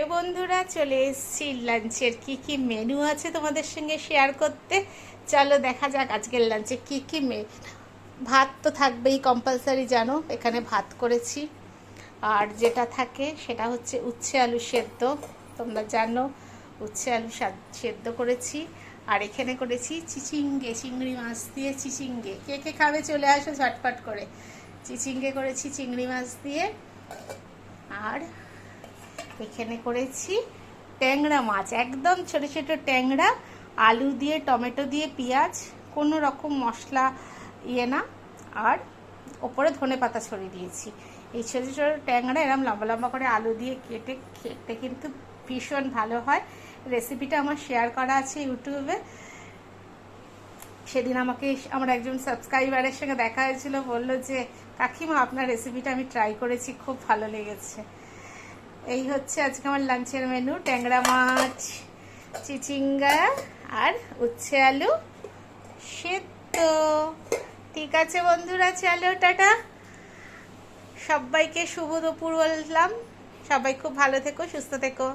এ বন্ধুরা, চলে এসেছি লাঞ্চের কি কি মেনু আছে তোমাদের সঙ্গে শেয়ার করতে। চলো দেখা যাক আজকের লাঞ্চে কি কি ভাত তো থাকবেই কম্পালসারি, জানো এখানে ভাত করেছি। আর যেটা থাকে সেটা হচ্ছে উচ্ছে আলু সেদ্ধ, তোমরা জানো উচ্ছে আলু সেদ্ধ করেছি। আর এখানে করেছি চিচিঙ্গে, চিংড়ি মাছ দিয়ে চিচিঙ্গে। কে কে খাবে চলে আসো ঝটপট করে। চিচিঙ্গে করেছি চিংড়ি মাছ দিয়ে। আর এখানে করেছি ট্যাংরা মাছ, একদম ছোট ছোট ট্যাংরা, আলু দিয়ে টমেটো দিয়ে পেঁয়াজ, কোনো রকম মশলা না। আর ওপরে ধনে পাতা ছড়িয়ে দিয়েছি। এই ছোট ছোট ট্যাংরা এরম লম্বা লম্বা করে আলু দিয়ে কেটে খেতে কিন্তু ভীষণ ভালো হয়। রেসিপিটা আমার শেয়ার করা আছে ইউটিউবে। সেদিন আমাকে আমার একজন সাবস্ক্রাইবারের সঙ্গে দেখা হয়েছিল, বলল যে কাকিমা আপনার রেসিপিটা আমি ট্রাই করেছি, খুব ভালো লেগেছে। এই হচ্ছে আজকে আমার লাঞ্চের মেনু, ট্যাংরা মাছ, চিচিঙ্গা আর উচ্ছে আলু সেদ্ধ। ঠিক আছে বন্ধুরা, চলো টাটা। সবাইকে শুভ দুপুর বললাম। সবাই খুব ভালো থেকো, সুস্থ থেকো।